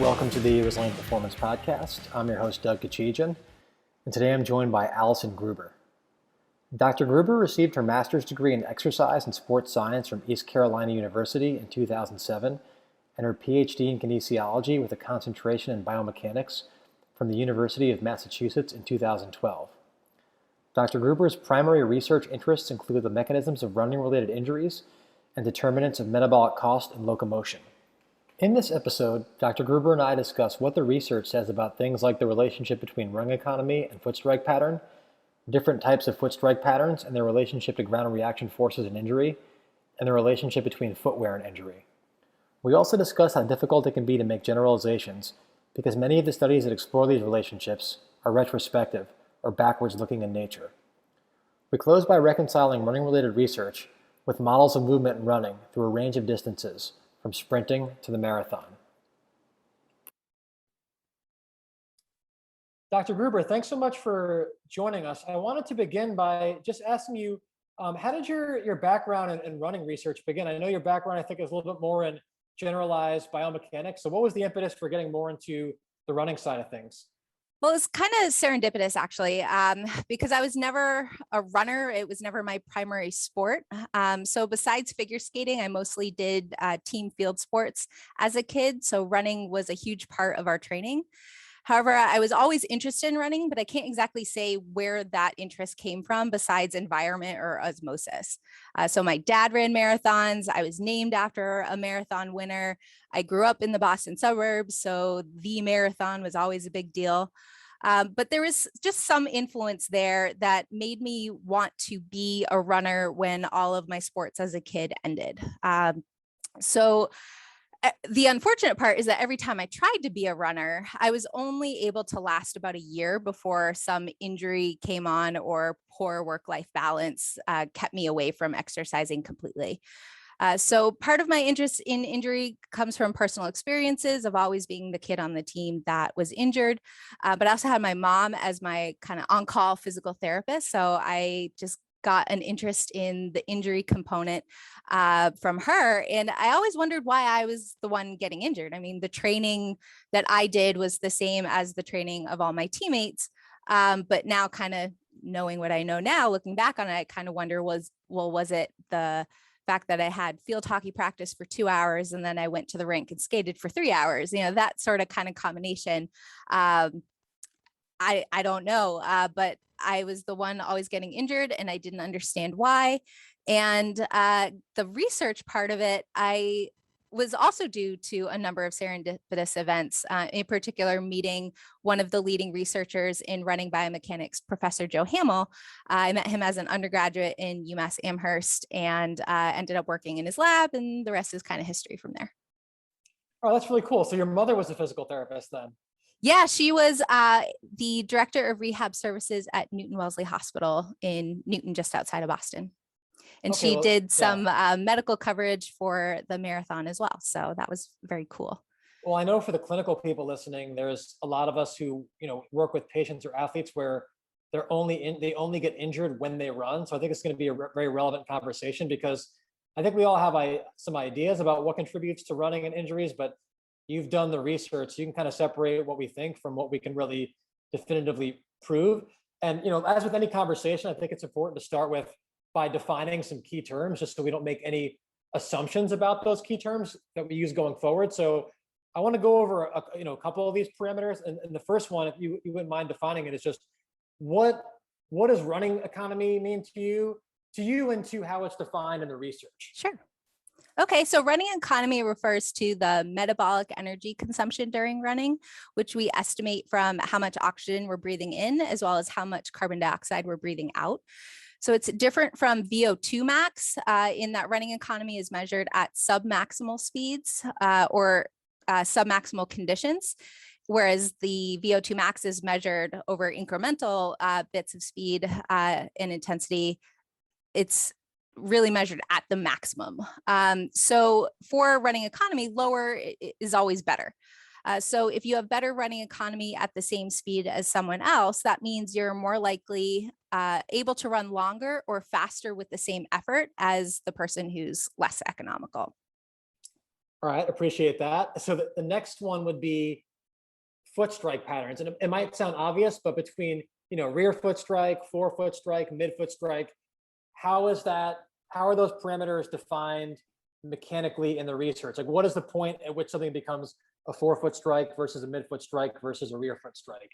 Welcome to the Resilient Performance Podcast. I'm your host, Doug Kachijan, and today I'm joined by Allison Gruber. Dr. Gruber received her master's degree in exercise and sports science from East Carolina University in 2007 and her PhD in kinesiology with a concentration in biomechanics from the University of Massachusetts in 2012. Dr. Gruber's primary research interests include the mechanisms of running-related injuries and determinants of metabolic cost and locomotion. In this episode, Dr. Gruber and I discuss what the research says about things like the relationship between running economy and foot strike pattern, different types of foot strike patterns and their relationship to ground reaction forces and injury, and the relationship between footwear and injury. We also discuss how difficult it can be to make generalizations because many of the studies that explore these relationships are retrospective or backwards looking in nature. We close by reconciling running-related research with models of movement and running through a range of distances, from sprinting to the marathon. Dr. Gruber, thanks so much for joining us. I wanted to begin by just asking you, how did your background in running research begin? I know your background, I think, is a little bit more in generalized biomechanics. So what was the impetus for getting more into the running side of things? Well, it's kind of serendipitous, actually, because I was never a runner. It was never my primary sport. So besides figure skating, I mostly did team field sports as a kid. So running was a huge part of our training. However, I was always interested in running, but I can't exactly say where that interest came from besides environment or osmosis. So my dad ran marathons. I was named after a marathon winner. I grew up in the Boston suburbs, so the marathon was always a big deal. But there was just some influence there that made me want to be a runner when all of my sports as a kid ended. So the unfortunate part is that every time I tried to be a runner, I was only able to last about a year before some injury came on or poor work-life balance kept me away from exercising completely. So part of my interest in injury comes from personal experiences of always being the kid on the team that was injured. But I also had my mom as my kind of on-call physical therapist. So I just got an interest in the injury component from her. And I always wondered why I was the one getting injured. I mean, the training that I did was the same as the training of all my teammates. But now kind of knowing what I know now, looking back on it, I kind of wonder was it the fact that I had field hockey practice for 2 hours and then I went to the rink and skated for 3 hours, that sort of kind of combination. I don't know, but I was the one always getting injured and I didn't understand why. And the research part of it, I was also due to a number of serendipitous events, in particular meeting one of the leading researchers in running biomechanics, Professor Joe Hamill. I met him as an undergraduate in UMass Amherst and ended up working in his lab, and the rest is kind of history from there. Oh, that's really cool. So your mother was a physical therapist then? Yeah, she was the director of rehab services at Newton Wellesley Hospital in Newton, just outside of Boston. And Okay, she well, did some yeah. medical coverage for the marathon as well. So that was very cool. Well, I know for the clinical people listening, there's a lot of us who, work with patients or athletes where they only get injured when they run. So I think it's going to be a very relevant conversation because I think we all have some ideas about what contributes to running and injuries, but you've done the research. So you can kind of separate what we think from what we can really definitively prove. And, as with any conversation, I think it's important to start by defining some key terms, just so we don't make any assumptions about those key terms that we use going forward. So I want to go over a couple of these parameters. And the first one, if you wouldn't mind defining it, is just what does running economy mean to you and to how it's defined in the research? Sure. Okay, so running economy refers to the metabolic energy consumption during running, which we estimate from how much oxygen we're breathing in, as well as how much carbon dioxide we're breathing out. So it's different from VO2 max in that running economy is measured at submaximal speeds or submaximal conditions, whereas the VO2 max is measured over incremental bits of speed and intensity. It's really measured at the maximum. So for running economy, lower is always better. So if you have better running economy at the same speed as someone else, that means you're more likely able to run longer or faster with the same effort as the person who's less economical. All right, appreciate that. So the next one would be foot strike patterns. And it might sound obvious, but between, rear foot strike, forefoot strike, midfoot strike, how is that, how are those parameters defined mechanically in the research? Like what is the point at which something becomes a forefoot strike versus a midfoot strike versus a rear foot strike?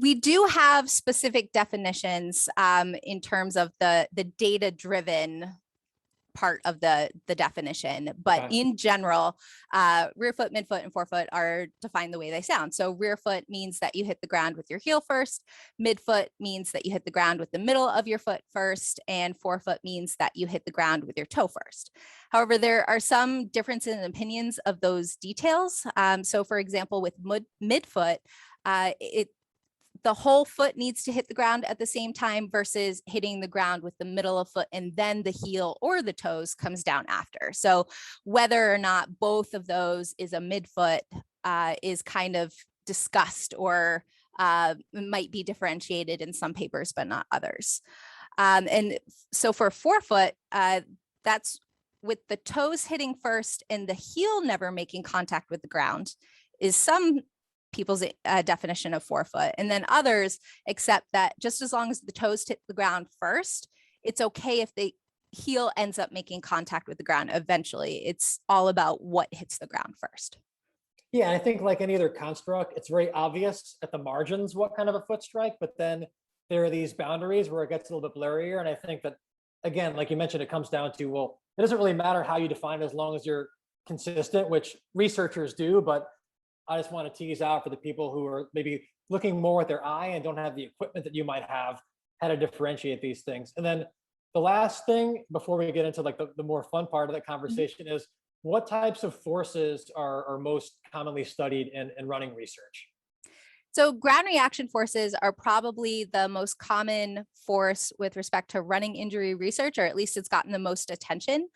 We do have specific definitions in terms of the data-driven part of the definition, but Okay. in general, rear foot, midfoot, and forefoot are defined the way they sound. So rear foot means that you hit the ground with your heel first, midfoot means that you hit the ground with the middle of your foot first, and forefoot means that you hit the ground with your toe first. However, there are some differences in opinions of those details. So for example, with midfoot, the whole foot needs to hit the ground at the same time versus hitting the ground with the middle of foot and then the heel or the toes comes down after. So whether or not both of those is a midfoot is kind of discussed or might be differentiated in some papers, but not others. And so for forefoot, that's with the toes hitting first and the heel never making contact with the ground is some people's definition of forefoot. And then others accept that just as long as the toes hit the ground first, it's okay if the heel ends up making contact with the ground eventually. It's all about what hits the ground first. Yeah, I think like any other construct, it's very obvious at the margins what kind of a foot strike, but then there are these boundaries where it gets a little bit blurrier. And I think that, again, like you mentioned, it comes down to, well, it doesn't really matter how you define it as long as you're consistent, which researchers do, but I just want to tease out for the people who are maybe looking more at their eye and don't have the equipment that you might have, how to differentiate these things. And then the last thing before we get into like the more fun part of the conversation is what types of forces are most commonly studied in running research? So ground reaction forces are probably the most common force with respect to running injury research, or at least it's gotten the most attention.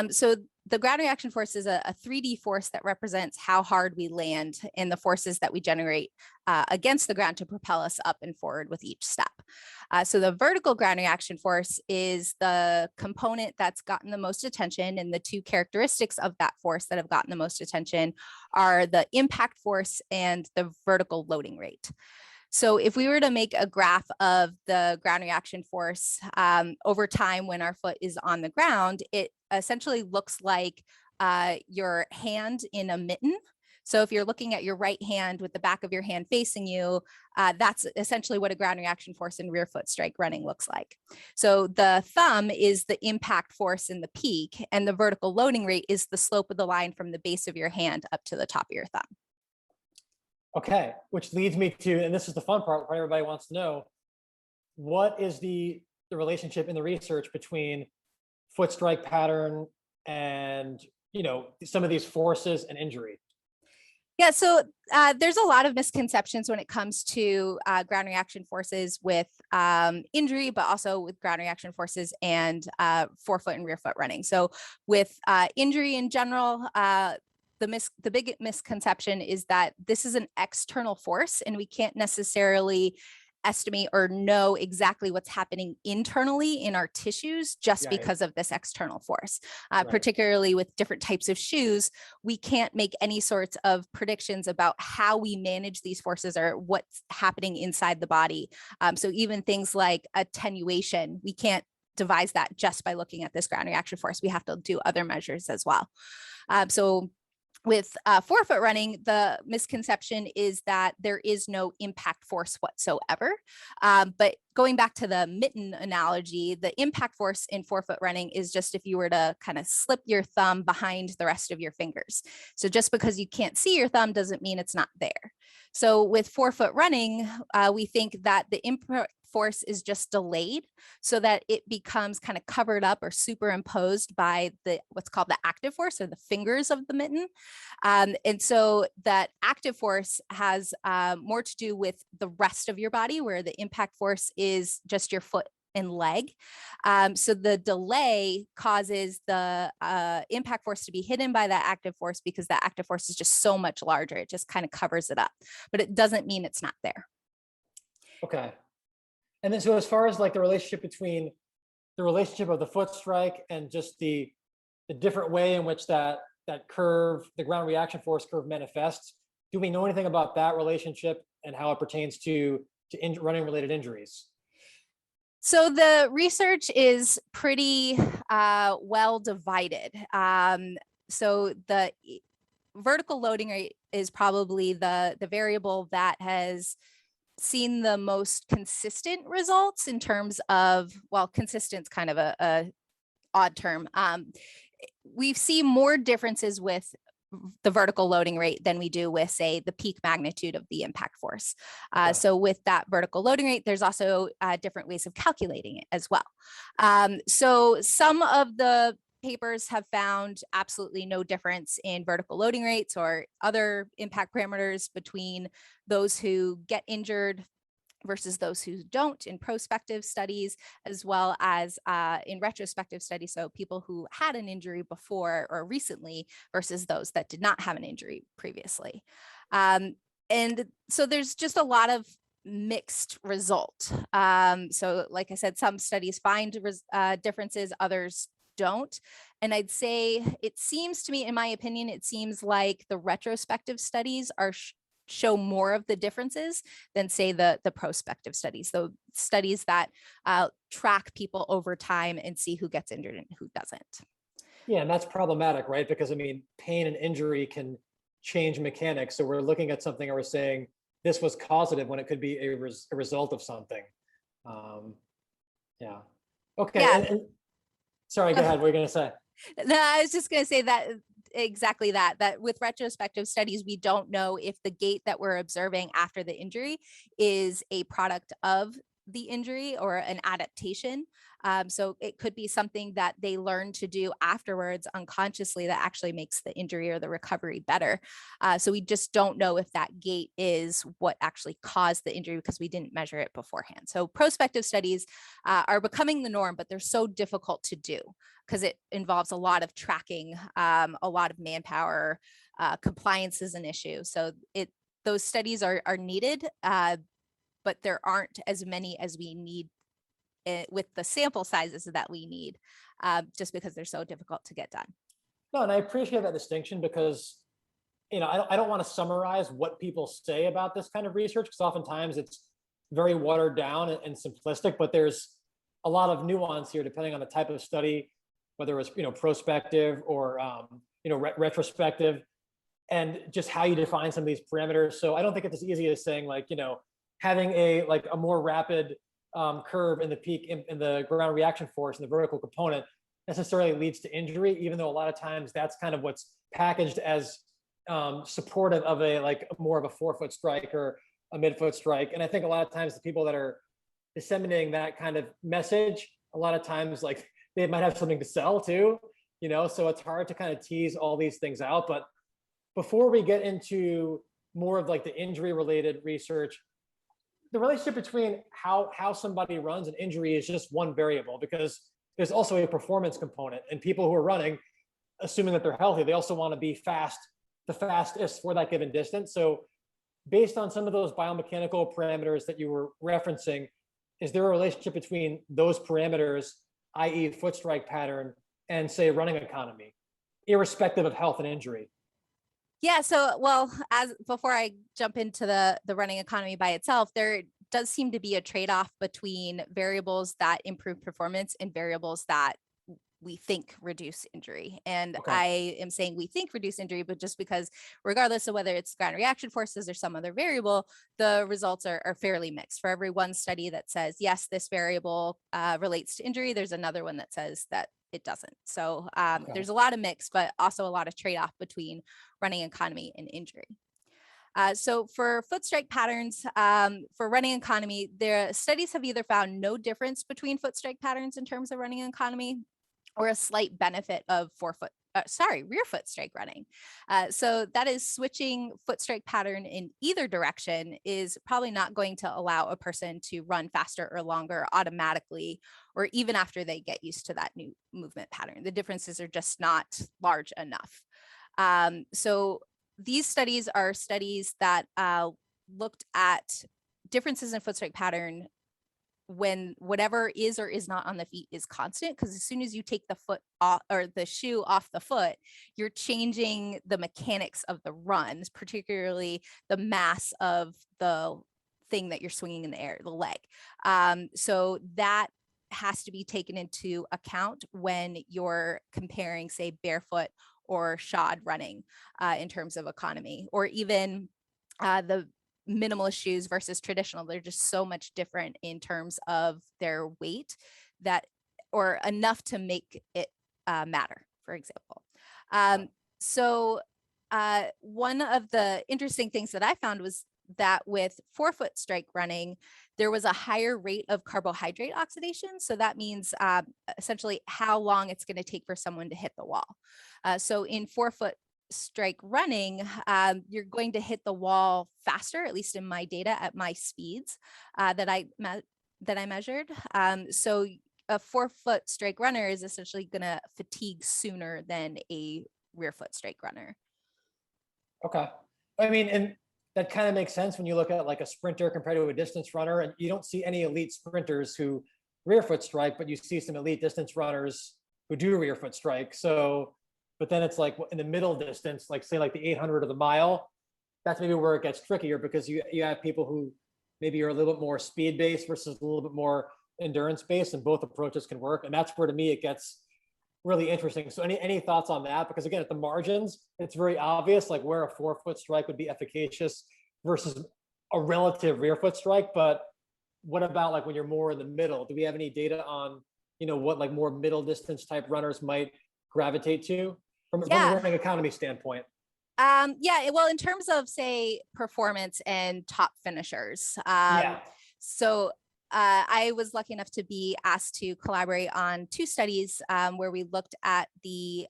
So the ground reaction force is a 3D force that represents how hard we land and the forces that we generate against the ground to propel us up and forward with each step. So the vertical ground reaction force is the component that's gotten the most attention, and the two characteristics of that force that have gotten the most attention are the impact force and the vertical loading rate. So if we were to make a graph of the ground reaction force over time when our foot is on the ground, it essentially looks like your hand in a mitten. So if you're looking at your right hand with the back of your hand facing you, that's essentially what a ground reaction force in rear foot strike running looks like. So the thumb is the impact force in the peak, and the vertical loading rate is the slope of the line from the base of your hand up to the top of your thumb. Okay, which leads me to, and this is the fun part, what everybody wants to know, what is the relationship in the research between foot strike pattern and, some of these forces and injury? Yeah, so there's a lot of misconceptions when it comes to ground reaction forces with injury, but also with ground reaction forces and forefoot and rear foot running. So with injury in general, the big misconception is that this is an external force and we can't necessarily estimate or know exactly what's happening internally in our tissues just because of this external force. Particularly with different types of shoes, we can't make any sorts of predictions about how we manage these forces or what's happening inside the body. So even things like attenuation, we can't devise that just by looking at this ground reaction force. We have to do other measures as well. So with forefoot running, the misconception is that there is no impact force whatsoever. But going back to the mitten analogy, the impact force in forefoot running is just if you were to kind of slip your thumb behind the rest of your fingers. So just because you can't see your thumb doesn't mean it's not there. So with forefoot running, we think that the impact force is just delayed so that it becomes kind of covered up or superimposed by the what's called the active force, or the fingers of the mitten. And so that active force has more to do with the rest of your body, where the impact force is just your foot and leg. So the delay causes the impact force to be hidden by that active force because that active force is just so much larger. It just kind of covers it up, but it doesn't mean it's not there. Okay. And then, so as far as like the relationship of the foot strike and just the different way in which that that curve, the ground reaction force curve manifests. Do we know anything about that relationship and how it pertains to running related injuries? So the research is pretty well divided. So the vertical loading rate is probably the variable that has seen the most consistent results in terms of, well, consistent's kind of a odd term. We see more differences with the vertical loading rate than we do with, say, the peak magnitude of the impact force. So with that vertical loading rate, there's also different ways of calculating it as well. So some of the papers have found absolutely no difference in vertical loading rates or other impact parameters between those who get injured versus those who don't in prospective studies, as well as in retrospective studies. So people who had an injury before or recently versus those that did not have an injury previously. And so there's just a lot of mixed result. So like I said, some studies find differences, others don't. And I'd say it seems to me, in my opinion, it seems like the retrospective studies are show more of the differences than, say, the prospective studies, the studies that track people over time and see who gets injured and who doesn't. Yeah, and that's problematic, right? Because I mean, pain and injury can change mechanics. So we're looking at something and we're saying this was causative when it could be a result of something. Yeah. Okay. Yeah. And sorry, go ahead. What were you going to say? No, I was just going to say that exactly that with retrospective studies, we don't know if the gait that we're observing after the injury is a product of the injury or an adaptation. So it could be something that they learn to do afterwards unconsciously that actually makes the injury or the recovery better. So we just don't know if that gait is what actually caused the injury because we didn't measure it beforehand. So prospective studies are becoming the norm, but they're so difficult to do because it involves a lot of tracking, a lot of manpower, compliance is an issue. So those studies are needed, but there aren't as many as we need with the sample sizes that we need, just because they're so difficult to get done. No, and I appreciate that distinction because, you know, I don't want to summarize what people say about this kind of research because oftentimes it's very watered down and simplistic, but there's a lot of nuance here depending on the type of study, whether it's, you know, prospective or, you know, retrospective, and just how you define some of these parameters. So I don't think it's as easy as saying, like, you know, having a more rapid curve in the peak in the ground reaction force and the vertical component necessarily leads to injury, even though a lot of times that's kind of what's packaged as supportive of more of a forefoot strike or a midfoot strike. And I think a lot of times the people that are disseminating that kind of message, a lot of times like they might have something to sell too, you know, so it's hard to kind of tease all these things out. But before we get into more of like the injury related research, the relationship between how somebody runs and injury is just one variable, because there's also a performance component, and people who are running, assuming that they're healthy, they also want to be fast, the fastest for that given distance. So based on some of those biomechanical parameters that you were referencing, is there a relationship between those parameters, i.e. foot strike pattern, and say running economy, irrespective of health and injury? Yeah, so well, as before I jump into the running economy by itself, there does seem to be a trade-off between variables that improve performance and variables that we think reduce injury. And Okay. I am saying we think reduce injury, but just because regardless of whether it's ground reaction forces or some other variable, the results are fairly mixed. For every one study that says, yes, this variable relates to injury, there's another one that says that it doesn't. So Okay. there's a lot of mix, but also a lot of trade-off between running economy and injury. So for foot strike patterns, for running economy, the studies have either found no difference between foot strike patterns in terms of running economy, or a slight benefit of rear foot strike running. So that is switching foot strike pattern in either direction is probably not going to allow a person to run faster or longer automatically, or even after they get used to that new movement pattern. The differences are just not large enough. So these studies are studies that looked at differences in foot strike pattern when whatever is or is not on the feet is constant, because as soon as you take the foot off or the shoe off the foot, you're changing the mechanics of the runs, particularly the mass of the thing that you're swinging in the air, the leg. So that has to be taken into account when you're comparing, say, barefoot or shod running in terms of economy, or even the minimalist shoes versus traditional. They're just so much different in terms of their weight that, or enough to make it matter, for example. So one of the interesting things that I found was that with forefoot strike running, there was a higher rate of carbohydrate oxidation. So that means essentially how long it's going to take for someone to hit the wall. So in forefoot strike running, you're going to hit the wall faster, at least in my data, at my speeds that I measured. So a forefoot strike runner is essentially going to fatigue sooner than a rear foot strike runner. Okay. I mean, and that kind of makes sense when you look at like a sprinter compared to a distance runner, and you don't see any elite sprinters who rear foot strike, but you see some elite distance runners who do rear foot strike. So, but then it's like in the middle distance, like say like the 800 or the mile, that's maybe where it gets trickier, because you have people who maybe are a little bit more speed based versus a little bit more endurance based, and both approaches can work. And that's where to me it gets really interesting. So any thoughts on that? Because again, at the margins, it's very obvious like where a forefoot strike would be efficacious versus a relative rear foot strike. But what about like when you're more in the middle? Do we have any data on, what like more middle distance type runners might gravitate to from a running economy standpoint? Yeah, well, in terms of, say, performance and top finishers. So I was lucky enough to be asked to collaborate on two studies where we looked at the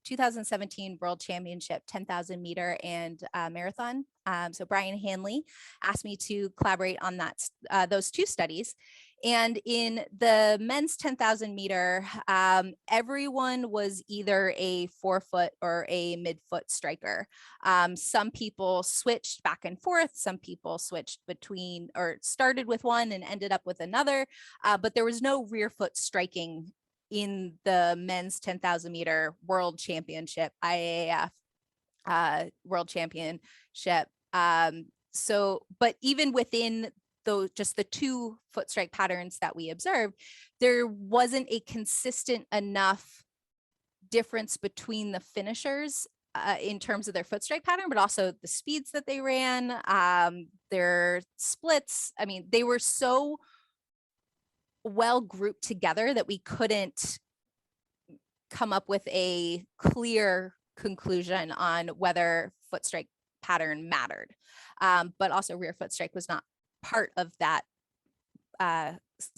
2017 World Championship 10,000 meter and marathon. So Brian Hanley asked me to collaborate on those two studies. And in the men's 10,000 meter, everyone was either a forefoot or a midfoot striker. Some people switched back and forth. Some people switched between or started with one and ended up with another. But there was no rear foot striking in the men's 10,000 meter world championship, IAAF world championship. But even within just the two foot strike patterns that we observed, there wasn't a consistent enough difference between the finishers in terms of their foot strike pattern, but also the speeds that they ran, their splits. I mean, they were so well grouped together that we couldn't come up with a clear conclusion on whether foot strike pattern mattered. But also rear foot strike was not part of that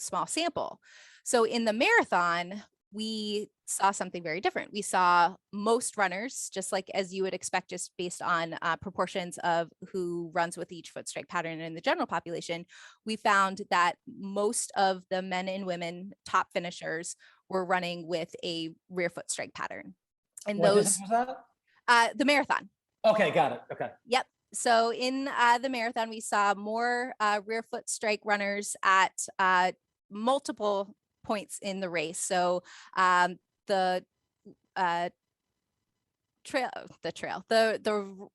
small sample. So in the marathon, we saw something very different. We saw most runners, just like as you would expect, just based on proportions of who runs with each foot strike pattern in the general population. We found that most of the men and women top finishers were running with a rear foot strike pattern. And what distance was that? The marathon. Okay, got it. Okay. Yep. So in the marathon, we saw more rear foot strike runners at multiple points in the race. So the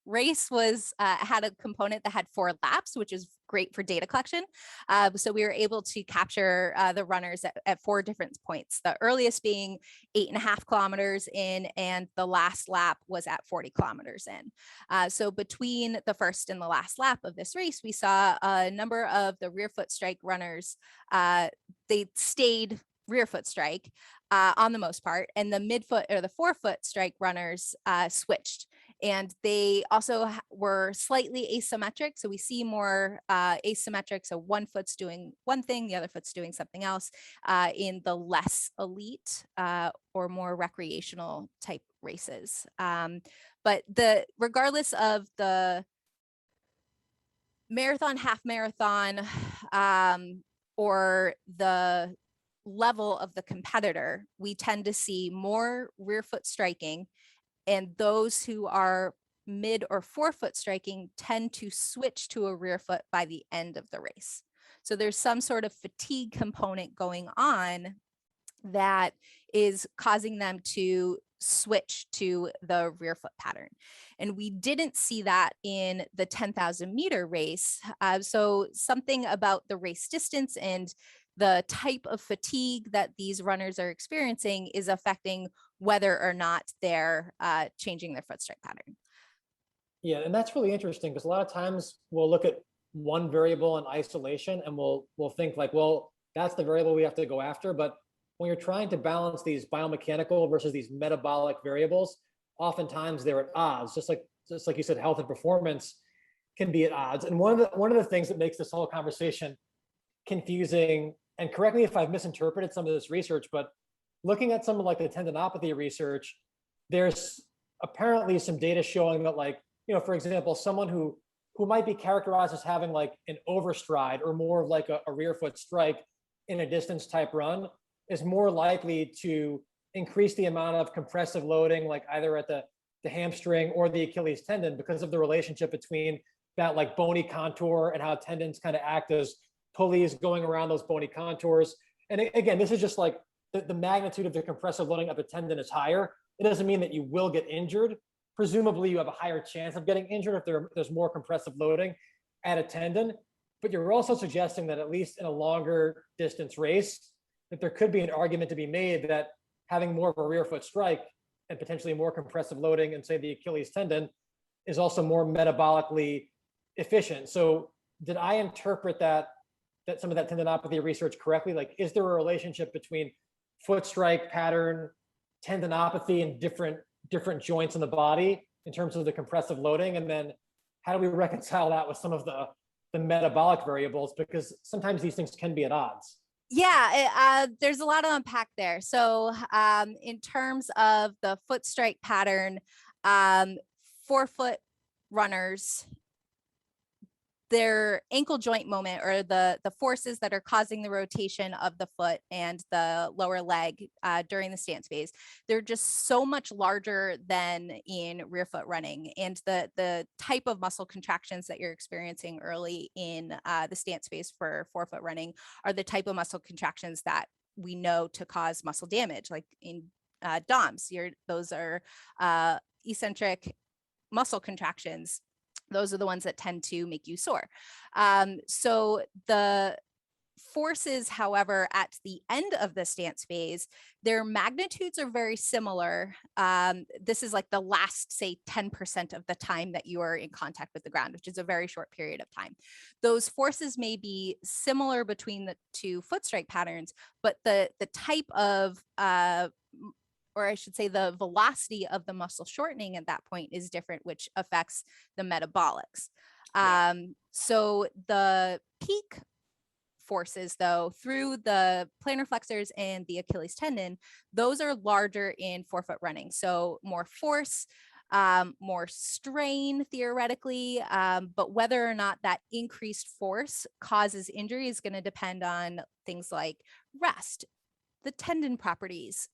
race was had a component that had 4 laps, which is great for data collection. So we were able to capture the runners at 4 different points, the earliest being 8.5 kilometers in, and the last lap was at 40 kilometers in. So between the first and the last lap of this race, we saw a number of the rear foot strike runners, they stayed rear foot strike on the most part, and the midfoot or the forefoot strike runners switched, and they also were slightly asymmetric. So we see more asymmetric. So one foot's doing one thing, the other foot's doing something else in the less elite or more recreational type races. But regardless of the marathon, half marathon, or the level of the competitor, we tend to see more rear foot striking, and those who are mid or forefoot striking tend to switch to a rear foot by the end of the race. So there's some sort of fatigue component going on that is causing them to switch to the rear foot pattern. And we didn't see that in the 10,000 meter race. So something about the race distance and the type of fatigue that these runners are experiencing is affecting whether or not they're changing their foot strike pattern. Yeah, and that's really interesting because a lot of times we'll look at one variable in isolation and we'll think like, well, that's the variable we have to go after. But when you're trying to balance these biomechanical versus these metabolic variables, oftentimes they're at odds. Just like you said, health and performance can be at odds. And one of the things that makes this whole conversation confusing, and correct me if I've misinterpreted some of this research, but looking at some of like the tendinopathy research, there's apparently some data showing that, like, for example, someone who might be characterized as having like an overstride or more of like a rear foot strike in a distance type run is more likely to increase the amount of compressive loading, like either at the hamstring or the Achilles tendon, because of the relationship between that like bony contour and how tendons kind of act as pulleys going around those bony contours. And again, this is just like the magnitude of the compressive loading of the tendon is higher. It doesn't mean that you will get injured. Presumably you have a higher chance of getting injured if there's more compressive loading at a tendon, but you're also suggesting that at least in a longer distance race, that there could be an argument to be made that having more of a rear foot strike and potentially more compressive loading in, say, the Achilles tendon is also more metabolically efficient. So did I interpret that some of that tendinopathy research correctly? Like, is there a relationship between foot strike pattern, tendinopathy, and different joints in the body in terms of the compressive loading? And then how do we reconcile that with some of the metabolic variables? Because sometimes these things can be at odds. Yeah, there's a lot to unpack there. So in terms of the foot strike pattern, forefoot runners, their ankle joint moment, or the forces that are causing the rotation of the foot and the lower leg during the stance phase, they're just so much larger than in rear foot running. And the type of muscle contractions that you're experiencing early in the stance phase for forefoot running are the type of muscle contractions that we know to cause muscle damage, like in DOMS. Those are eccentric muscle contractions. Those are the ones that tend to make you sore. So the forces, however, at the end of the stance phase, their magnitudes are very similar. This is like the last, say, 10% of the time that you are in contact with the ground, which is a very short period of time. Those forces may be similar between the two foot strike patterns, but the type of or I should say the velocity of the muscle shortening at that point is different, which affects the metabolics. Yeah. So the peak forces, though, through the plantar flexors and the Achilles tendon, those are larger in forefoot running. So more force, more strain theoretically, but whether or not that increased force causes injury is going to depend on things like rest, the tendon properties.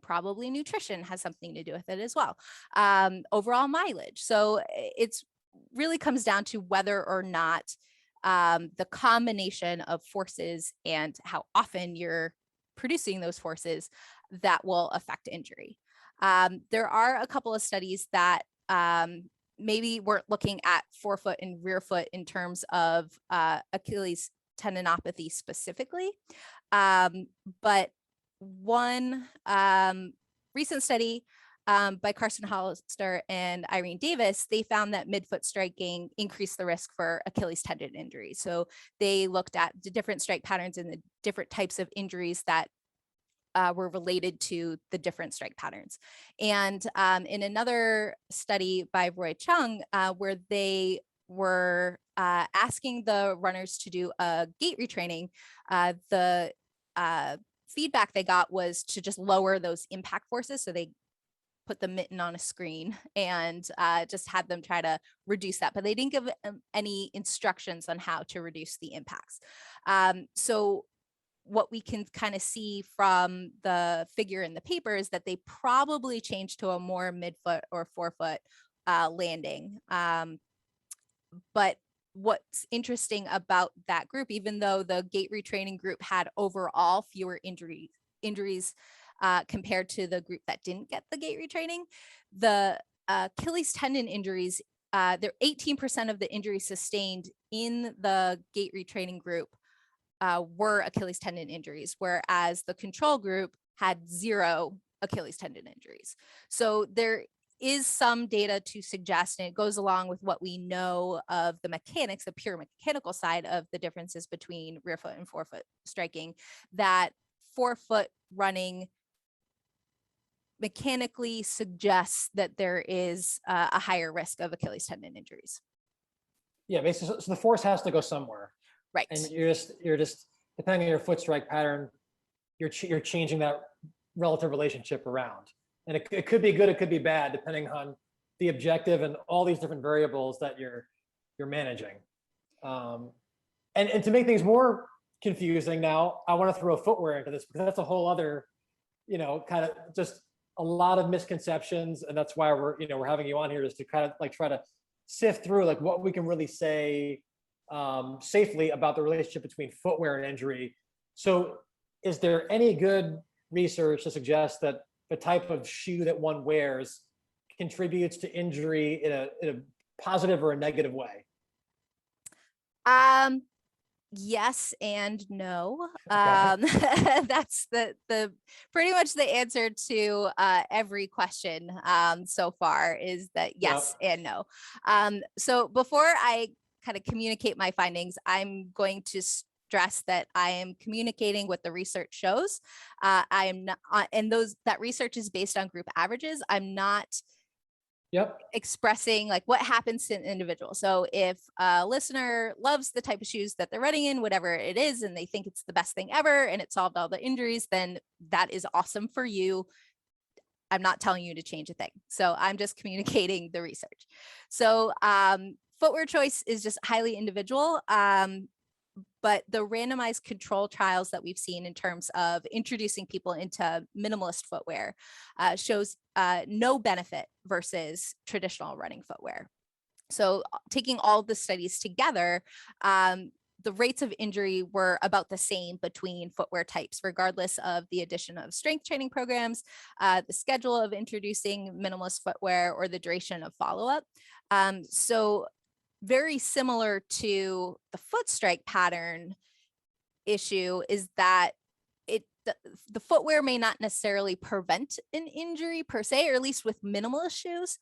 Probably nutrition has something to do with it as well. Overall mileage. So it's really comes down to whether or not the combination of forces and how often you're producing those forces that will affect injury. There are a couple of studies that maybe weren't looking at forefoot and rear foot in terms of Achilles tendinopathy specifically, but one recent study by Carson Hollister and Irene Davis, they found that midfoot striking increased the risk for Achilles tendon injury. So they looked at the different strike patterns and the different types of injuries that were related to the different strike patterns. And in another study by Roy Chung, where they were asking the runners to do a gait retraining, the feedback they got was to just lower those impact forces. So they put the mitten on a screen and just had them try to reduce that, but they didn't give any instructions on how to reduce the impacts. So what we can kind of see from the figure in the paper is that they probably changed to a more midfoot or forefoot landing. But what's interesting about that group, even though the gait retraining group had overall fewer injuries compared to the group that didn't get the gait retraining, the Achilles tendon injuries, there 18% of the injuries sustained in the gait retraining group were Achilles tendon injuries, whereas the control group had 0 Achilles tendon injuries. So there is some data to suggest, and it goes along with what we know of the mechanics, the pure mechanical side of the differences between rear foot and forefoot striking, that forefoot running mechanically suggests that there is a higher risk of Achilles tendon injuries. Yeah, basically, so the force has to go somewhere, Right. and you're just depending on your foot strike pattern, you're changing that relative relationship around, and it could be good, it could be bad, depending on the objective and all these different variables that you're managing. And to make things more confusing, now I want to throw footwear into this, because that's a whole other, kind of just a lot of misconceptions, and that's why we're having you on here, is to kind of like try to sift through like what we can really say safely about the relationship between footwear and injury. So is there any good research to suggest that the type of shoe that one wears contributes to injury in a positive or a negative way? Yes and no. Okay. That's the pretty much the answer to every question so far, is that yes Yep. and no. So before I kind of communicate my findings, I'm going to stress that I am communicating what the research shows. I am not, and that research is based on group averages. I'm not Yep. expressing like what happens to an individual. So if a listener loves the type of shoes that they're running in, whatever it is, and they think it's the best thing ever and it solved all the injuries, then that is awesome for you. I'm not telling you to change a thing. So I'm just communicating the research. So footwear choice is just highly individual. But the randomized control trials that we've seen in terms of introducing people into minimalist footwear shows no benefit versus traditional running footwear. So taking all the studies together, the rates of injury were about the same between footwear types, regardless of the addition of strength training programs, the schedule of introducing minimalist footwear, or the duration of follow-up. So very similar to the foot strike pattern issue is that the footwear may not necessarily prevent an injury per se, or at least with minimalist shoes,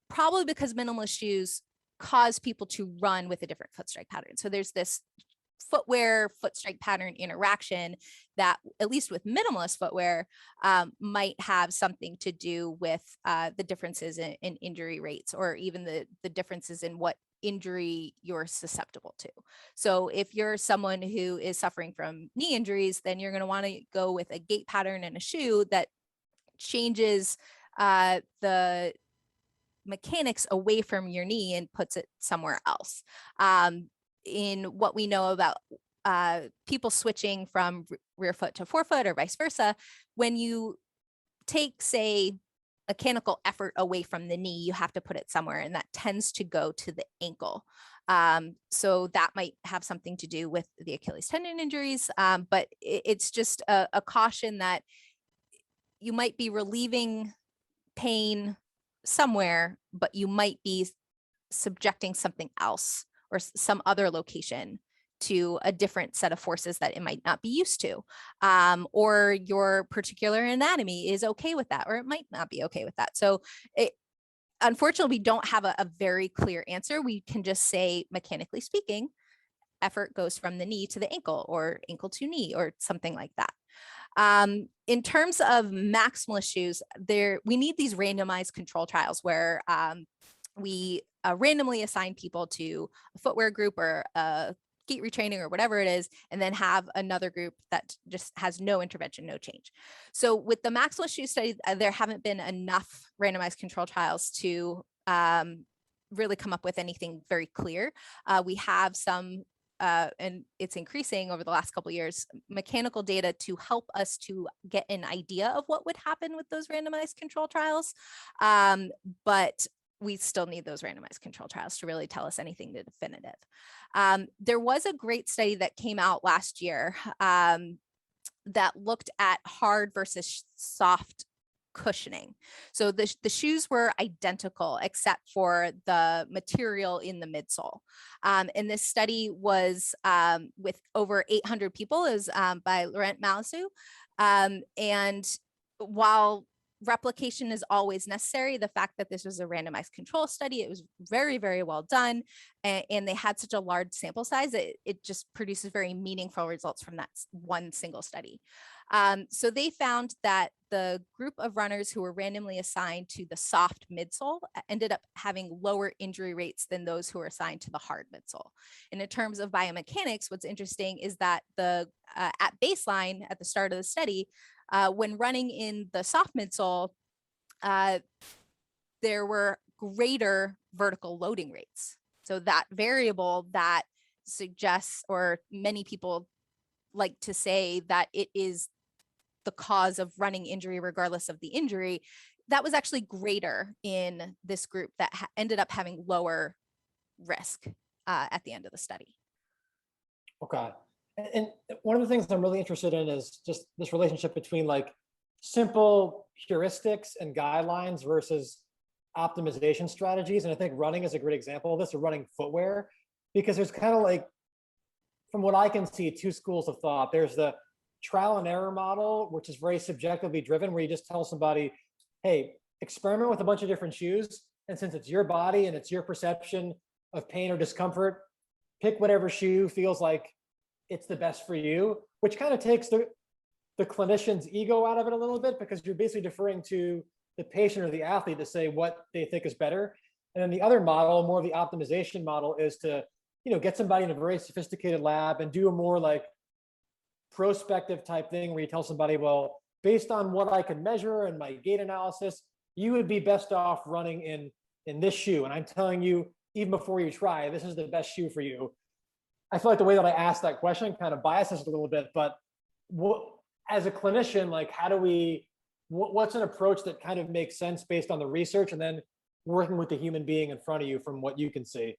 probably because minimalist shoes cause people to run with a different foot strike pattern. So there's this footwear foot strike pattern interaction that, at least with minimalist footwear, might have something to do with the differences in injury rates, or even the differences in what injury you're susceptible to. So if you're someone who is suffering from knee injuries, then you're going to want to go with a gait pattern and a shoe that changes the mechanics away from your knee and puts it somewhere else. In what we know about people switching from rear foot to forefoot or vice versa, when you take, say, mechanical effort away from the knee, you have to put it somewhere, and that tends to go to the ankle. So that might have something to do with the Achilles tendon injuries, but it's just a caution that you might be relieving pain somewhere, but you might be subjecting something else or some other location to a different set of forces that it might not be used to, or your particular anatomy is okay with that, or it might not be okay with that. So unfortunately, we don't have a very clear answer. We can just say, mechanically speaking, effort goes from the knee to the ankle, or ankle to knee, or something like that. In terms of maximalist shoes, we need these randomized control trials where we randomly assign people to a footwear group or a gait retraining or whatever it is, and then have another group that just has no intervention, no change. So with the maximalist shoe study, there haven't been enough randomized control trials to really come up with anything very clear. We have some, and it's increasing over the last couple of years, mechanical data to help us to get an idea of what would happen with those randomized control trials. But we still need those randomized control trials to really tell us anything definitive. There was a great study that came out last year that looked at hard versus soft cushioning. So the shoes were identical except for the material in the midsole. And this study was with over 800 people. It was by Laurent Malisu. And while replication is always necessary, the fact that this was a randomized control study, it was very, very well done, and they had such a large sample size, it just produces very meaningful results from that one single study. So they found that the group of runners who were randomly assigned to the soft midsole ended up having lower injury rates than those who were assigned to the hard midsole. And in terms of biomechanics, what's interesting is that at baseline, at the start of the study, when running in the soft midsole, there were greater vertical loading rates. So that variable that suggests, or many people like to say that it is the cause of running injury regardless of the injury, that was actually greater in this group that ended up having lower risk at the end of the study. Okay. And one of the things I'm really interested in is just this relationship between like simple heuristics and guidelines versus optimization strategies. And I think running is a great example of this, or running footwear, because there's kind of like, from what I can see, two schools of thought. There's the trial and error model, which is very subjectively driven, where you just tell somebody, hey, experiment with a bunch of different shoes. And since it's your body and it's your perception of pain or discomfort, pick whatever shoe feels like it's the best for you, which kind of takes the clinician's ego out of it a little bit, because you're basically deferring to the patient or the athlete to say what they think is better. And then the other model, more of the optimization model, is to, get somebody in a very sophisticated lab and do a more like prospective type thing where you tell somebody, well, based on what I can measure and my gait analysis, you would be best off running in this shoe. And I'm telling you, even before you try, this is the best shoe for you. I feel like the way that I asked that question kind of biases it a little bit, but as a clinician, like what's an approach that kind of makes sense based on the research, and then working with the human being in front of you from what you can see?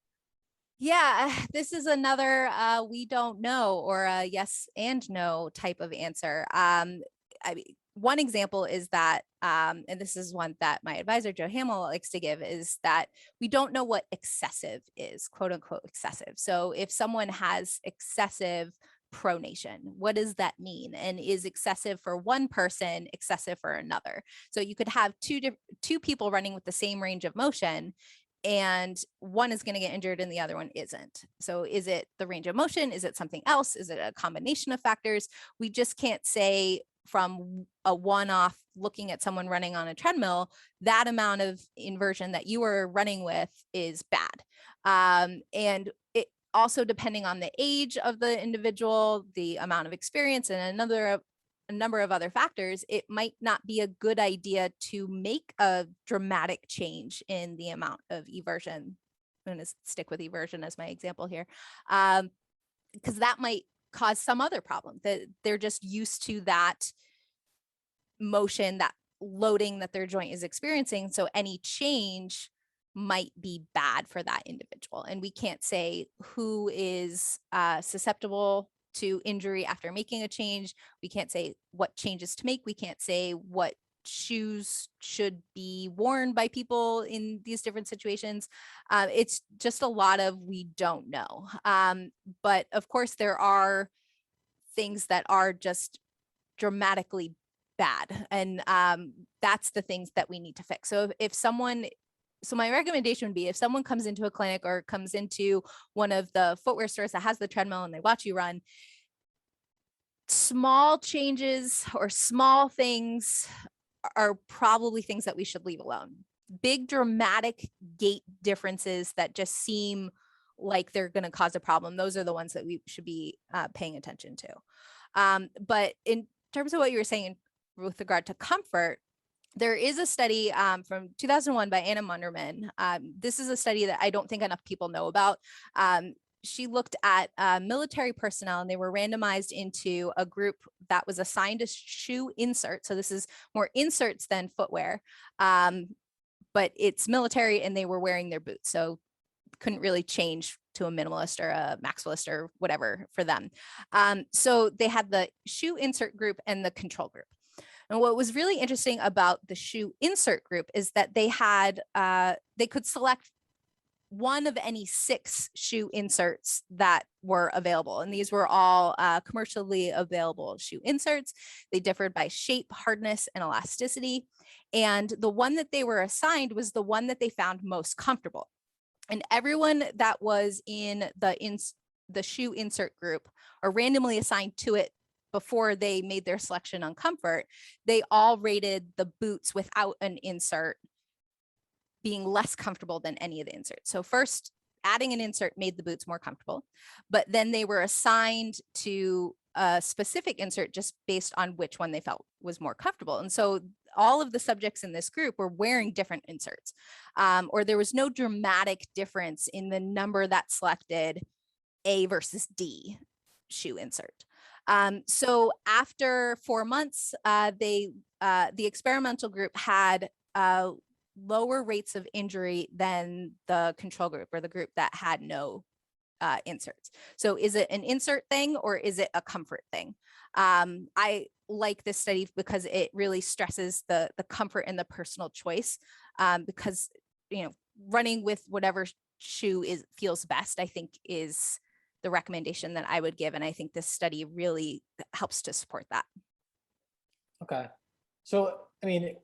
Yeah, this is another we don't know, or a yes and no type of answer. One example is that, and this is one that my advisor, Joe Hamill, likes to give, is that we don't know what excessive is, quote unquote excessive. So if someone has excessive pronation, what does that mean? And is excessive for one person excessive for another? So you could have two people running with the same range of motion, and one is going to get injured and the other one isn't. So is it the range of motion? Is it something else? Is it a combination of factors? We just can't say from a one-off looking at someone running on a treadmill, that amount of inversion that you were running with is bad. And it also, depending on the age of the individual, the amount of experience, and a number of other factors, it might not be a good idea to make a dramatic change in the amount of eversion. I'm going to stick with eversion as my example here, because that might cause some other problem, that they're just used to that motion, that loading that their joint is experiencing. So any change might be bad for that individual. And we can't say who is susceptible to injury after making a change. We can't say what changes to make. We can't say what shoes should be worn by people in these different situations. It's just a lot of we don't know. But of course, there are things that are just dramatically bad. And that's the things that we need to fix. So so my recommendation would be, if someone comes into a clinic or comes into one of the footwear stores that has the treadmill and they watch you run, small changes or small things are probably things that we should leave alone. Big dramatic gait differences that just seem like they're going to cause a problem, those are the ones that we should be paying attention to. But in terms of what you were saying with regard to comfort, there is a study from 2001 by Anna Munderman. This is a study that I don't think enough people know about. She looked at military personnel, and they were randomized into a group that was assigned a shoe insert. So this is more inserts than footwear. but it's military and they were wearing their boots. So couldn't really change to a minimalist or a maximalist or whatever for them. So they had the shoe insert group and the control group. And what was really interesting about the shoe insert group is that they had, they could select one of any 6 shoe inserts that were available. And these were all commercially available shoe inserts. They differed by shape, hardness, and elasticity. And the one that they were assigned was the one that they found most comfortable. And everyone that was in the shoe insert group or randomly assigned to it before they made their selection on comfort, they all rated the boots without an insert being less comfortable than any of the inserts. So first, adding an insert made the boots more comfortable, but then they were assigned to a specific insert just based on which one they felt was more comfortable. And so all of the subjects in this group were wearing different inserts, or there was no dramatic difference in the number that selected A versus D shoe insert. So after 4 months, the experimental group had lower rates of injury than the control group or the group that had no inserts. So is it an insert thing or is it a comfort thing? I like this study because it really stresses the comfort and the personal choice, because, you know, running with whatever shoe feels best, I think is the recommendation that I would give. And I think this study really helps to support that. Okay. So, I mean,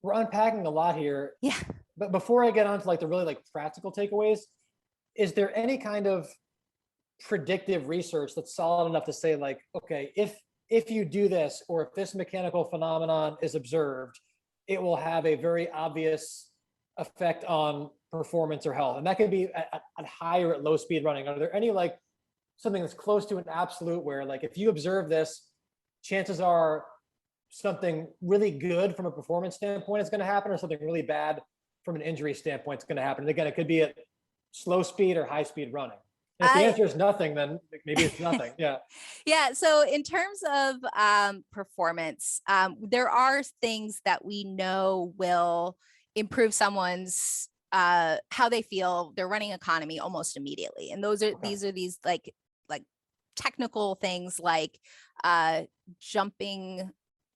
we're unpacking a lot here. Yeah. But before I get on to like the really like practical takeaways, is there any kind of predictive research that's solid enough to say like, okay, if you do this, or if this mechanical phenomenon is observed, it will have a very obvious effect on performance or health? And that could be at high or at low speed running. Are there any like something that's close to an absolute where like, if you observe this, chances are something really good from a performance standpoint is going to happen, or something really bad from an injury standpoint is going to happen? And again, it could be at slow speed or high speed running. And if the answer is nothing, then maybe it's nothing. Yeah. Yeah. So in terms of performance, there are things that we know will improve someone's how they feel, their running economy almost immediately. And those are these like technical things like jumping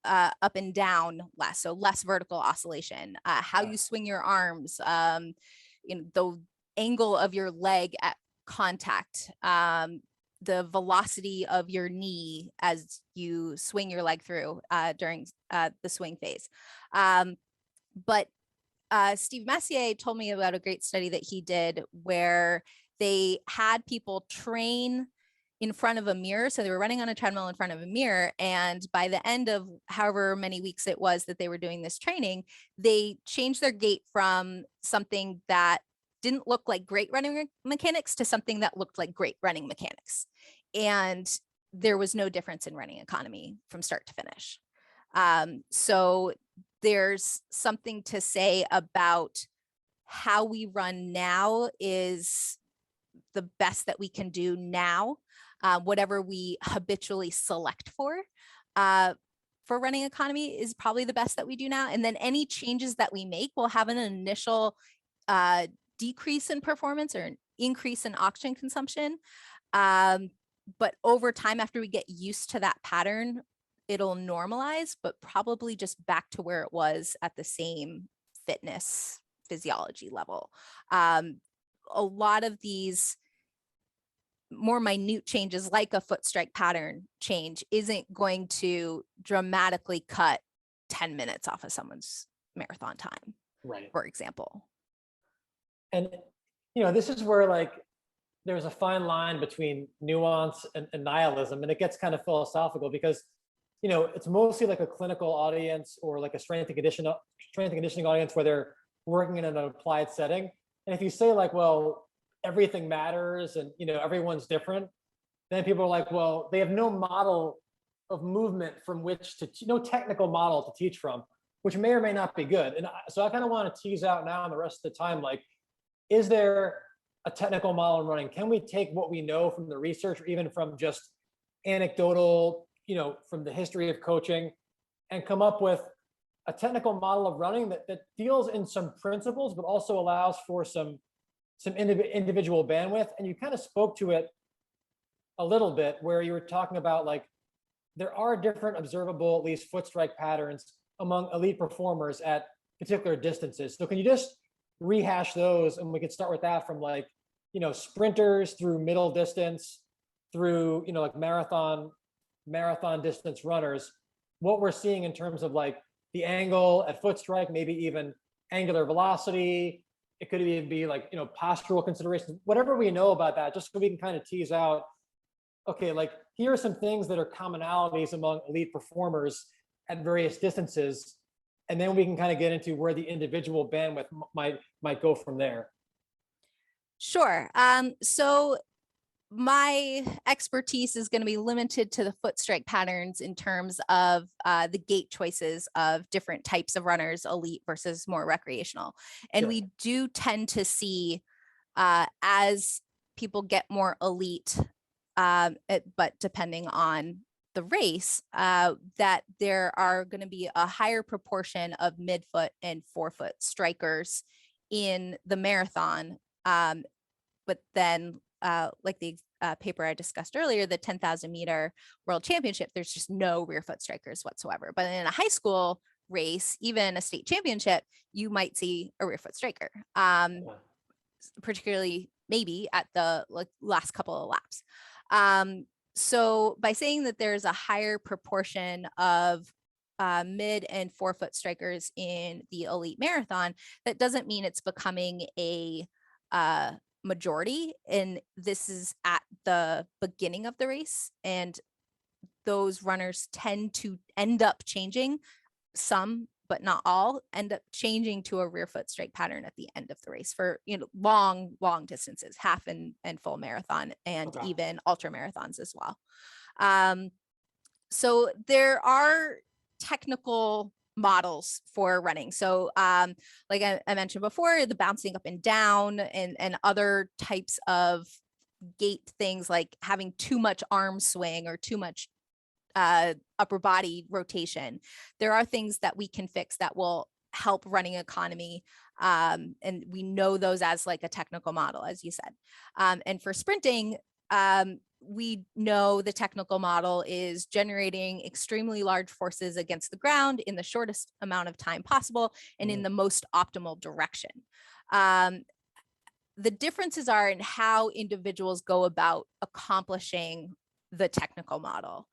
up and down less, so less vertical oscillation, how you swing your arms, the angle of your leg at contact, the velocity of your knee as you swing your leg through during the swing phase. But Steve Messier told me about a great study that he did where they had people train in front of a mirror. So they were running on a treadmill in front of a mirror. And by the end of however many weeks it was that they were doing this training, they changed their gait from something that didn't look like great running mechanics to something that looked like great running mechanics. And there was no difference in running economy from start to finish. So there's something to say about how we run now is the best that we can do now, whatever we habitually select for running economy is probably the best that we do now. And then any changes that we make will have an initial decrease in performance or an increase in oxygen consumption. But over time, after we get used to that pattern, it'll normalize, but probably just back to where it was at the same fitness physiology level. A lot of these more minute changes like a foot strike pattern change isn't going to dramatically cut 10 minutes off of someone's marathon time, Right. for example. And, you know, this is where like there's a fine line between nuance and nihilism, and it gets kind of philosophical because, you know, it's mostly like a clinical audience or like a strength and conditioning audience where they're working in an applied setting. And if you say like, well, everything matters and, you know, everyone's different, then people are like, well, they have no model of movement from which to, no technical model to teach from, which may or may not be good. And so I kind of want to tease out now and the rest of the time, like, is there a technical model in running? Can we take what we know from the research or even from just anecdotal, you know, from the history of coaching and come up with a technical model of running that deals in some principles, but also allows for some individual bandwidth. And you kind of spoke to it a little bit where you were talking about like, there are different observable, at least foot strike patterns among elite performers at particular distances. So can you just rehash those? And we could start with that from like, sprinters through middle distance, through, like marathon distance runners, what we're seeing in terms of like the angle at foot strike, maybe even angular velocity. It could even be like, postural considerations, whatever we know about that, just so we can kind of tease out, okay, like here are some things that are commonalities among elite performers at various distances. And then we can kind of get into where the individual bandwidth might go from there. Sure. So my expertise is going to be limited to the foot strike patterns in terms of the gait choices of different types of runners, elite versus more recreational. And Sure. we do tend to see as people get more elite, but depending on the race, that there are going to be a higher proportion of midfoot and forefoot strikers in the marathon. But then like the paper I discussed earlier, the 10,000 meter world championship, there's just no rear foot strikers whatsoever. But in a high school race, even a state championship, you might see a rear foot striker, particularly maybe at the last couple of laps. So by saying that there's a higher proportion of mid and forefoot strikers in the elite marathon, that doesn't mean it's becoming a majority. And this is at the beginning of the race. And those runners tend to end up changing, some, but not all, end up changing to a rear foot strike pattern at the end of the race for, long distances, half and full marathon, and even ultra marathons as well. So there are technical models for running. So like I mentioned before, the bouncing up and down and other types of gait things, like having too much arm swing or too much upper body rotation. There are things that we can fix that will help running economy. And we know those as like a technical model, as you said. And for sprinting, we know the technical model is generating extremely large forces against the ground in the shortest amount of time possible and in the most optimal direction. The differences are in how individuals go about accomplishing the technical model.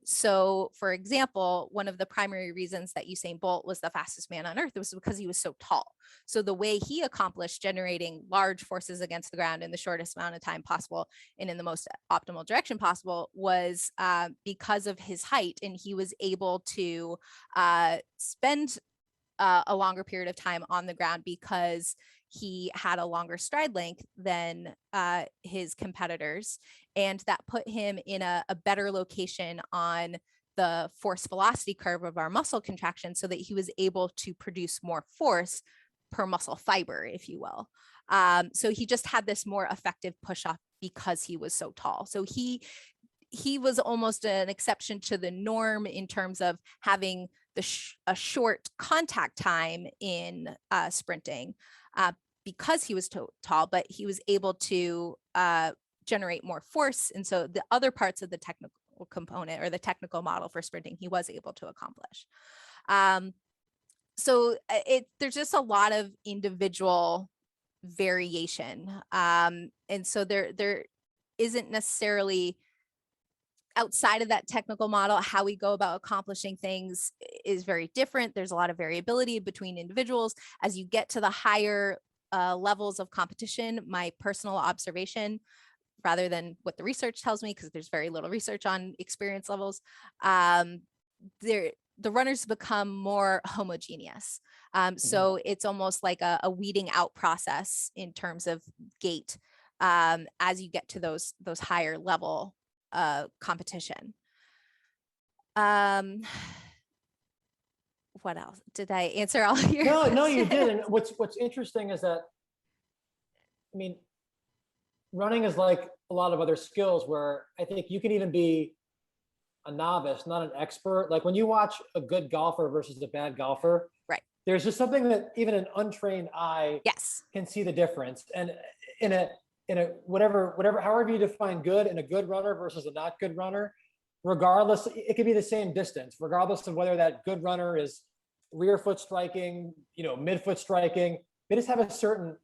So for example, one of the primary reasons that Usain Bolt was the fastest man on earth was because he was so tall. So the way he accomplished generating large forces against the ground in the shortest amount of time possible and in the most optimal direction possible was because of his height, and he was able to spend a longer period of time on the ground because he had a longer stride length than his competitors, and that put him in a better location on the force velocity curve of our muscle contraction, so that he was able to produce more force per muscle fiber, if you will. So he just had this more effective push off because he was so tall. So he was almost an exception to the norm in terms of having a short contact time in sprinting because he was tall, but he was able to generate more force. And so the other parts of the technical component or the technical model for sprinting, he was able to accomplish. So there's just a lot of individual variation. And so there isn't necessarily, outside of that technical model, how we go about accomplishing things is very different. There's a lot of variability between individuals. As you get to the higher levels of competition, my personal observation, rather than what the research tells me, because there's very little research on experience levels, the runners become more homogeneous. So it's almost like a weeding out process in terms of gait as you get to those higher level competition. What else? Did I answer all of your questions? No, you did. And what's interesting is that, I mean, running is like a lot of other skills where I think you can even be a novice, not an expert. Like when you watch a good golfer versus a bad golfer, Right. there's just something that even an untrained eye Yes. can see the difference. And in a whatever, however you define good in a good runner versus a not good runner, regardless, it could be the same distance, regardless of whether that good runner is rear foot striking, midfoot striking. They just have a certain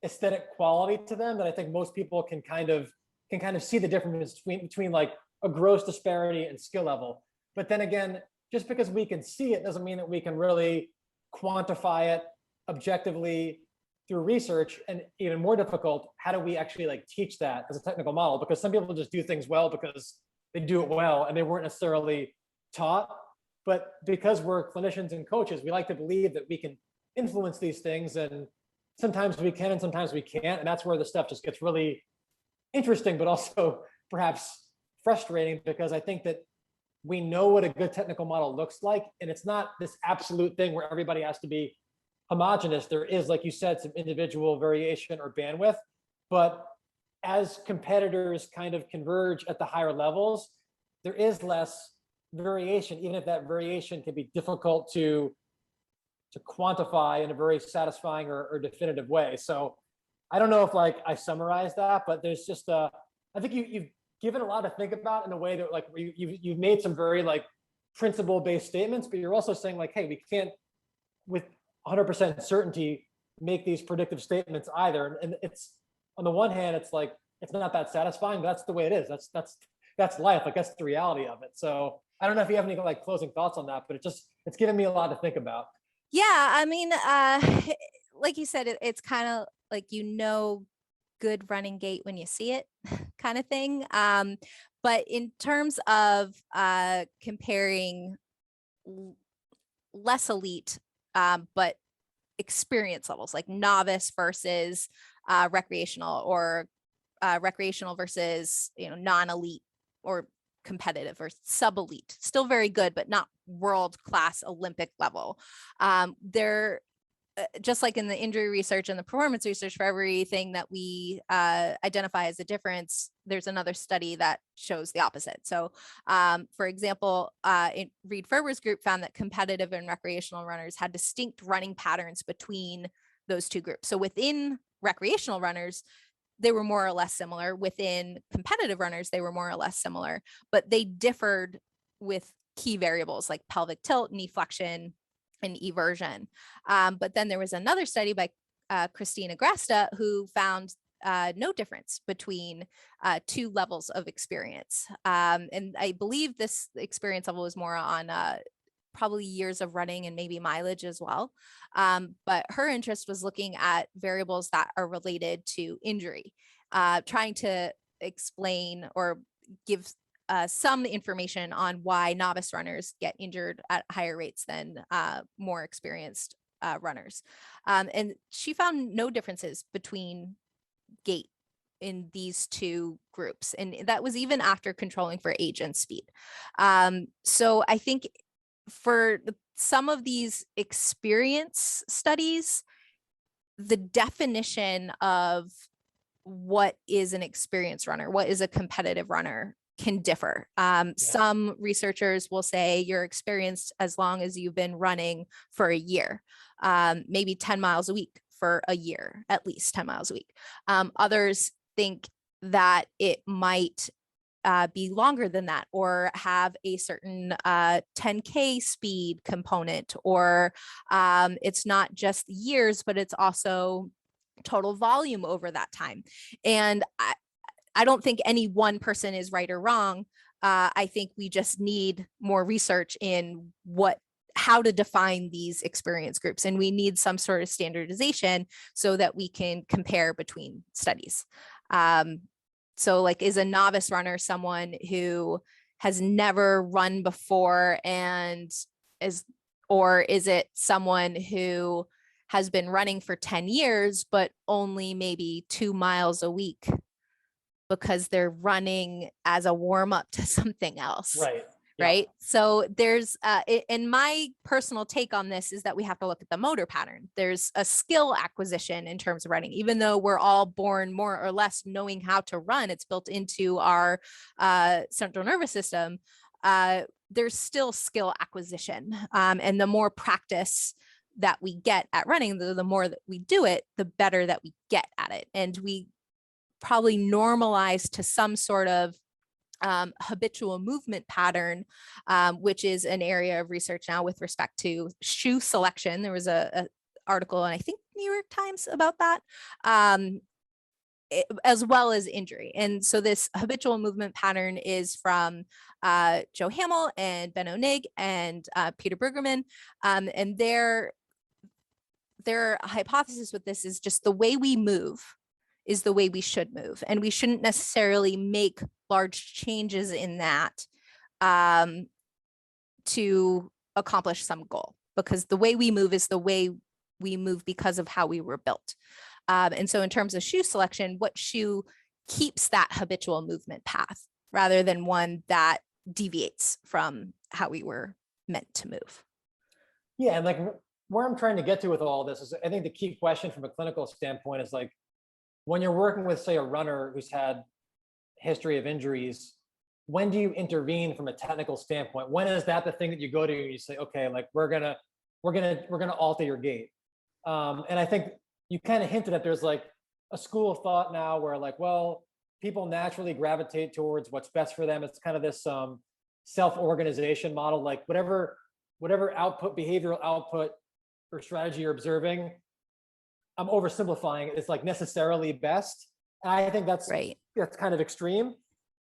aesthetic quality to them that I think most people can kind of see the difference between like a gross disparity in skill level. But then again, just because we can see it doesn't mean that we can really quantify it objectively through research. And even more difficult, how do we actually like teach that as a technical model? Because some people just do things well because they do it well and they weren't necessarily taught. But because we're clinicians and coaches, we like to believe that we can influence these things, and sometimes we can and sometimes we can't. And that's where the stuff just gets really interesting, but also perhaps frustrating, because I think that we know what a good technical model looks like. And it's not this absolute thing where everybody has to be homogenous. There is, like you said, some individual variation or bandwidth. But as competitors kind of converge at the higher levels, there is less variation, even if that variation can be difficult to quantify in a very satisfying or definitive way. So I don't know if like I summarized that, but there's just I think you've given a lot to think about in a way that like you've made some very like principle-based statements, but you're also saying like, hey, we can't with 100% certainty make these predictive statements either. And it's, on the one hand, it's like it's not that satisfying, but that's the way it is. That's life. Like that's the reality of it. So I don't know if you have any like closing thoughts on that, but it's given me a lot to think about. Yeah, I mean, like you said, it's kind of like, good running gait when you see it kind of thing. But in terms of comparing less elite, but experience levels, like novice versus recreational, or recreational versus, non-elite or competitive or sub-elite, still very good, but not world-class Olympic level. They're just like in the injury research and the performance research, for everything that we identify as a difference, there's another study that shows the opposite. So for example, Reed Ferber's group found that competitive and recreational runners had distinct running patterns between those two groups. So within recreational runners, they were more or less similar. Within competitive runners, they were more or less similar, but they differed with key variables like pelvic tilt, knee flexion, and eversion. But then there was another study by Christina Grasta who found no difference between two levels of experience. And I believe this experience level was more on probably years of running and maybe mileage as well. But her interest was looking at variables that are related to injury, trying to explain or give some information on why novice runners get injured at higher rates than more experienced runners. And she found no differences between gait in these two groups. And that was even after controlling for age and speed. So I think for some of these experience studies, the definition of what is an experienced runner, what is a competitive runner, can differ. Some researchers will say you're experienced as long as you've been running for a year, maybe 10 miles a week for a year, at least 10 miles a week. Others think that it might be longer than that, or have a certain 10K speed component, or it's not just years, but it's also total volume over that time. And I don't think any one person is right or wrong. I think we just need more research in how to define these experience groups, and we need some sort of standardization so that we can compare between studies. So like, is a novice runner someone who has never run before or is it someone who has been running for 10 years, but only maybe 2 miles a week because they're running as a warm up to something else? Right. Right. So there's, and my personal take on this is that we have to look at the motor pattern. There's a skill acquisition in terms of running, even though we're all born more or less knowing how to run. It's built into our central nervous system. there's still skill acquisition. And the more practice that we get at running, the more that we do it, the better that we get at it. And we probably normalize to some sort of habitual movement pattern, which is an area of research now with respect to shoe selection. There was a article, and I think New York Times about that, as well as injury. And so this habitual movement pattern is from Joe Hamill and Ben Onig and Peter Brueggemann. And their hypothesis with this is just the way we move is the way we should move. And we shouldn't necessarily make large changes in that to accomplish some goal, because the way we move is the way we move because of how we were built. And so in terms of shoe selection, what shoe keeps that habitual movement path rather than one that deviates from how we were meant to move? Yeah, and like where I'm trying to get to with all this is, I think the key question from a clinical standpoint is like, when you're working with, say, a runner who's had history of injuries, when do you intervene from a technical standpoint? When is that the thing that you go to and you say, okay, like we're gonna alter your gait? And I think you kind of hinted that there's like a school of thought now where like, well, people naturally gravitate towards what's best for them. It's kind of this self-organization model, like whatever output, behavioral output or strategy you're observing, I'm oversimplifying it, it's like necessarily best. And I think that's right. That's kind of extreme.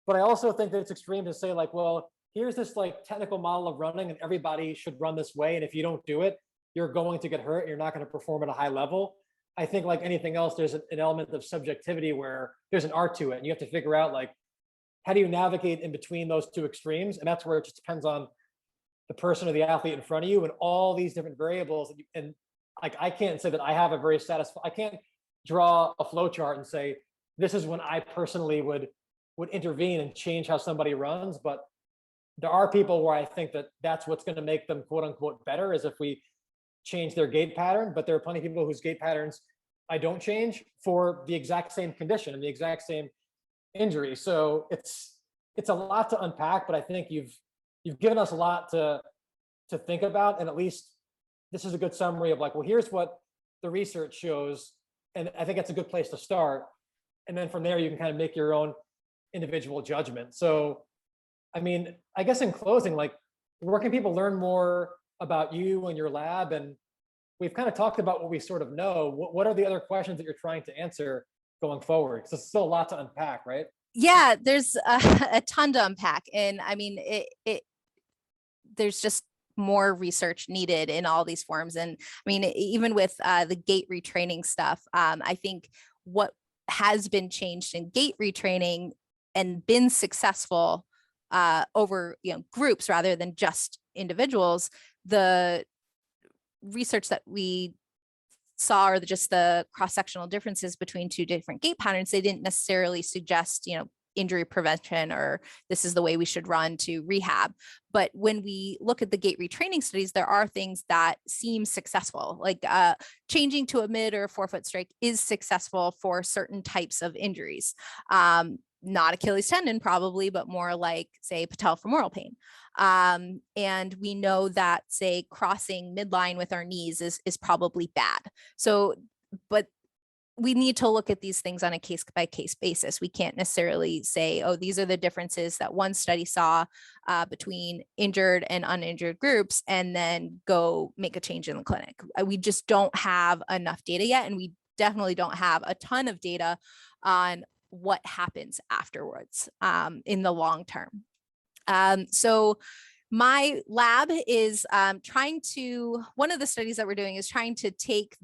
But I also think that it's extreme to say like, well, here's this like technical model of running and everybody should run this way. And if you don't do it, you're going to get hurt and you're not going to perform at a high level. I think like anything else, there's an element of subjectivity where there's an art to it. And you have to figure out like, how do you navigate in between those two extremes? And that's where it just depends on the person or the athlete in front of you and all these different variables. And like, I can't say that I have a very I can't draw a flow chart and say, this is when I personally would intervene and change how somebody runs. But there are people where I think that that's what's going to make them quote unquote better, is if we change their gait pattern. But there are plenty of people whose gait patterns I don't change for the exact same condition and the exact same injury. So it's a lot to unpack, but I think you've given us a lot to think about. And at least this is a good summary of like, well, here's what the research shows. And I think it's a good place to start. And then from there, you can kind of make your own individual judgment. So, I mean, I guess in closing, like, where can people learn more about you and your lab? And we've kind of talked about what we sort of know. What are the other questions that you're trying to answer going forward? Because there's still a lot to unpack, right? Yeah, there's a ton to unpack. And I mean, there's just more research needed in all these forms. And I mean, even with the gait retraining stuff, I think what has been changed in gait retraining and been successful over groups rather than just individuals, the research that we saw are just the cross-sectional differences between two different gait patterns. They didn't necessarily suggest injury prevention or this is the way we should run to rehab. But when we look at the gait retraining studies, there are things that seem successful, like changing to a mid or forefoot strike is successful for certain types of injuries. Not Achilles tendon probably, but more like, say, patellofemoral pain. And we know that, say, crossing midline with our knees is probably bad. So, but we need to look at these things on a case by case basis. We can't necessarily say, oh, these are the differences that one study saw between injured and uninjured groups, and then go make a change in the clinic. We just don't have enough data yet. And we definitely don't have a ton of data on what happens afterwards in the long term. So my lab is one of the studies that we're doing is trying to take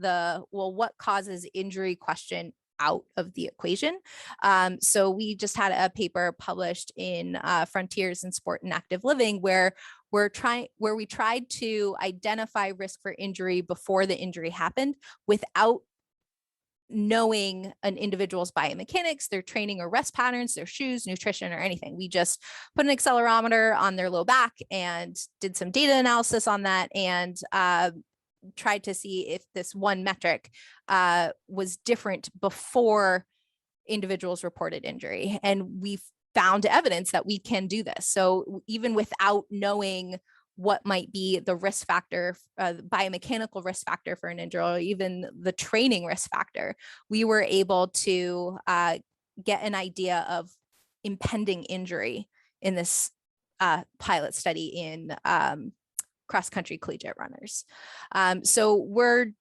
what causes injury question out of the equation. So we just had a paper published in Frontiers in Sport and Active Living where we tried to identify risk for injury before the injury happened without knowing an individual's biomechanics, their training or rest patterns, their shoes, nutrition, or anything. We just put an accelerometer on their low back and did some data analysis on that and tried to see if this one metric was different before individuals reported injury. And we found evidence that we can do this. So even without knowing what might be the risk factor, biomechanical risk factor for an injury, or even the training risk factor, we were able to get an idea of impending injury in this pilot study in cross-country collegiate runners. So we're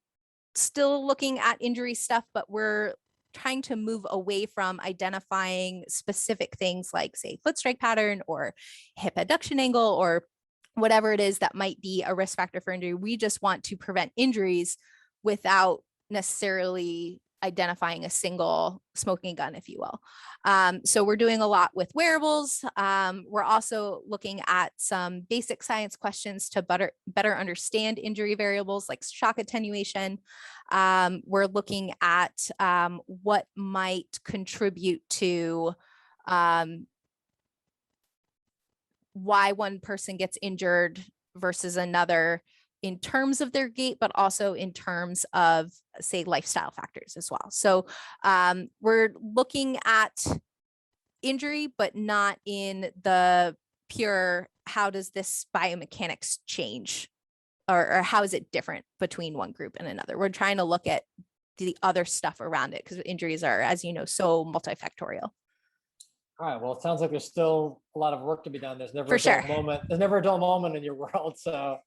still looking at injury stuff, but we're trying to move away from identifying specific things like, say, foot strike pattern or hip adduction angle or whatever it is that might be a risk factor for injury. We just want to prevent injuries without necessarily identifying a single smoking gun, if you will. So we're doing a lot with wearables. We're also looking at some basic science questions to better understand injury variables like shock attenuation. We're looking at what might contribute to why one person gets injured versus another in terms of their gait, but also in terms of, say, lifestyle factors as well. So we're looking at injury, but not in the pure, how does this biomechanics change? Or how is it different between one group and another? We're trying to look at the other stuff around it because injuries are, as you know, so multifactorial. All right. Well, it sounds like there's still a lot of work to be done. There's never For a dull sure. moment. There's never a dull moment in your world. So,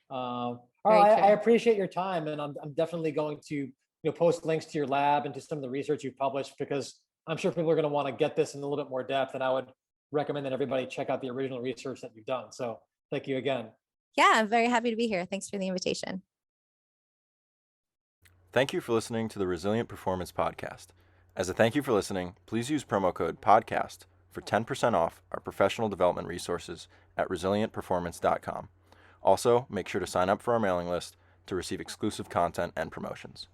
all right, I appreciate your time, and I'm definitely going to post links to your lab and to some of the research you've published, because I'm sure people are going to want to get this in a little bit more depth, and I would recommend that everybody check out the original research that you've done. So, thank you again. Yeah, I'm very happy to be here. Thanks for the invitation. Thank you for listening to the Resilient Performance Podcast. As a thank you for listening, please use promo code PODCAST for 10% off our professional development resources at resilientperformance.com. Also, make sure to sign up for our mailing list to receive exclusive content and promotions.